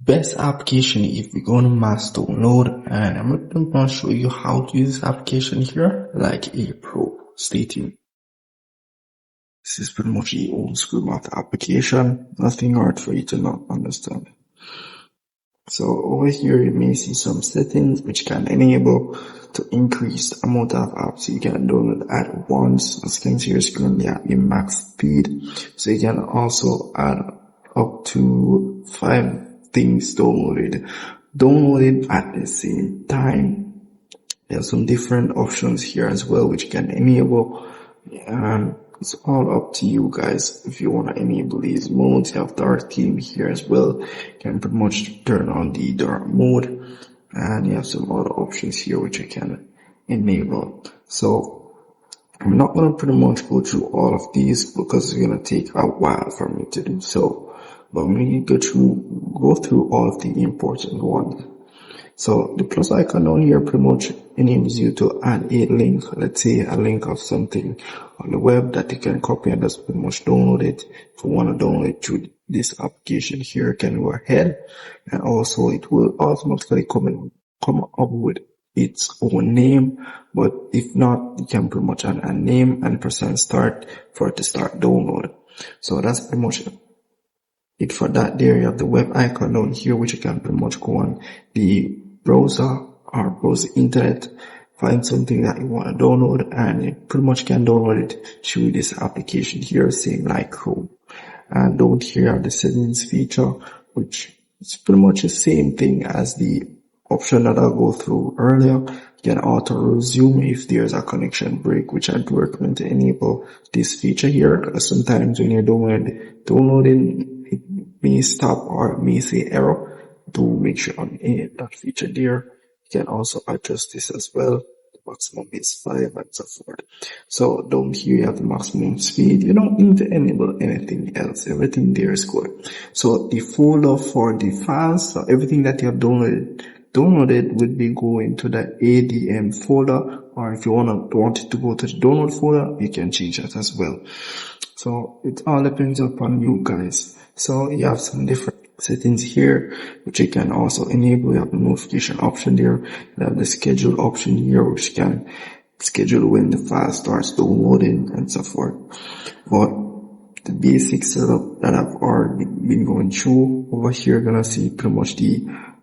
Best application if we go to mass download, and I'm going to show you how to use this application here like a pro. Stay tuned. This is pretty much the old school math application. Nothing hard for you to not understand. So over here you may see some settings which can enable to increase the amount of apps you can download at once. As you can see, you're currently at your max speed. So you can also add up to 5 things downloaded at the same time. There are some different options here as well which you can enable, and it's all up to you guys if you want to enable these modes. You have dark theme here as well. You can pretty much turn on the dark mode, and you have some other options here which you can enable. So I'm not going to pretty much go through all of these because it's going to take a while for me to do so, but I'm going to go through all of the important ones. So the plus icon down here pretty much enables you to add a link, let's say a link of something on the web that you can copy and just pretty much download it. If you want to download it through this application here, you can go ahead, and also it will automatically come up with its own name, but if not, you can pretty much add a name and press on start for it to start download. So that's pretty much it for that. There you have the web icon down here which you can pretty much go on the browser or browse the internet, find something that you want to download, and you pretty much can download it through this application here, same like Chrome. And down here you have the settings feature, which is pretty much the same thing as the option that I'll go through earlier. You can auto resume if there's a connection break, which I do recommend to enable this feature here, because sometimes when you're downloading, it may stop or it may say error. To make sure on that feature there. You can also adjust this as well. The maximum is 5 and so forth. So down here you have the maximum speed. You don't need to enable anything else. Everything there is good. So the folder for the files, so everything that you have downloaded would be going to the ADM folder, or if you want it to go to the download folder, you can change that as well. So it all depends upon you guys. So you have some different settings here which you can also enable. You have the notification option there. You have the schedule option here which can schedule when the file starts downloading and so forth. But the basic setup that I've already been going through, over here you're gonna see pretty much the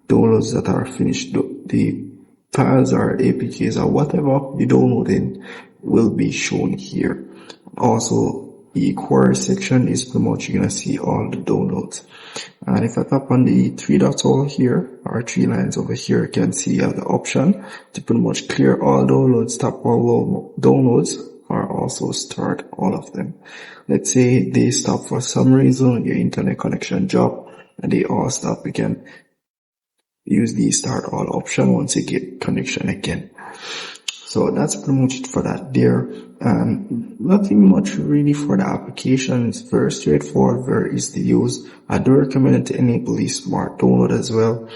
downloads that are finished. The files or APKs or whatever you downloading will be shown here. Also the query section is pretty much you're gonna see all the downloads. And if I tap on the 3 dots over here, or 3 lines over here, you can see you have the option to pretty much clear all downloads, stop all downloads, or also start all of them. Let's say they stop for some reason, your internet connection drop, and they all stop. You can use the start all option once you get connection again. So that's pretty much it for that there. Nothing much really for the application. It's very straightforward, very easy to use. I do recommend it to enable the smart download as well,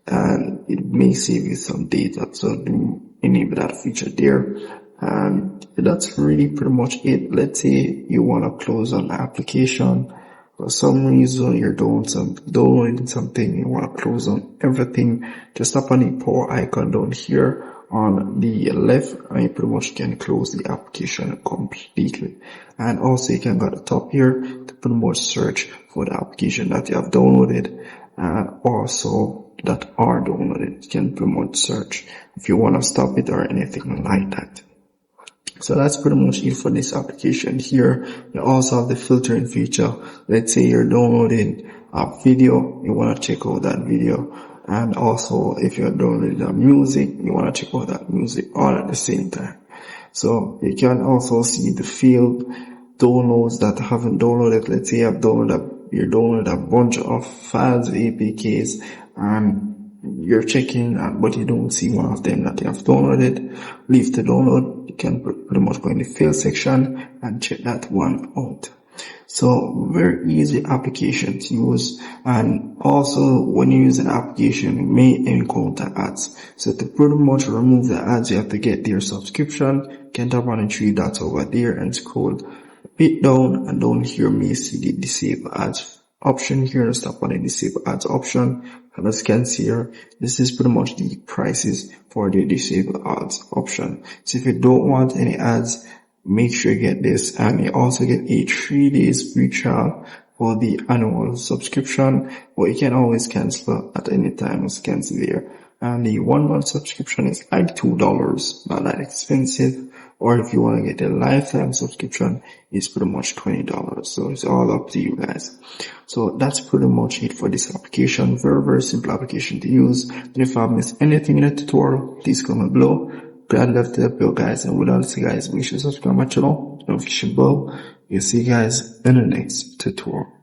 and it may save you some data, so do enable that feature there. And that's really pretty much it. Let's say you want to close on the application. For some reason you're downloading something, you want to close on everything, just tap on the power icon down here on the left, and you pretty much can close the application completely. And also you can go to the top here to pretty much search for the application that you have downloaded, and also that are downloaded. You can pretty much search if you want to stop it or anything like that. So that's pretty much it for this application here. You also have the filtering feature. Let's say you're downloading a video, you want to check out that video. And also if you're downloading the music, you want to check out that music all at the same time. So you can also see the field downloads that haven't downloaded. Let's say you downloaded a bunch of files, APKs, and you're checking, but you don't see one of them that you have downloaded. Leave the download. You can pretty much go in the fail section and check that one out. So very easy application to use. And also when you use an application, you may encounter ads. So to pretty much remove the ads, you have to get their subscription. You can tap on the 3 dots over there and scroll a bit down, and down here you may see the disable ads option here. Just tap on the disable ads option And as you can see here, this is pretty much the prices for the disable ads option. So if you don't want any ads, make sure you get this, and you also get a 3 days free trial for the annual subscription, but you can always cancel at any time, as you can see there. And the 1 month subscription is like $2, not that expensive. Or if you want to get a lifetime subscription, it's pretty much $20. So it's all up to you guys. So that's pretty much it for this application. Very, very simple application to use. And if I've missed anything in the tutorial, please comment below. Glad love to help you guys. And without see guys, make sure to subscribe to my channel, notification bell. We'll see you guys in the next tutorial.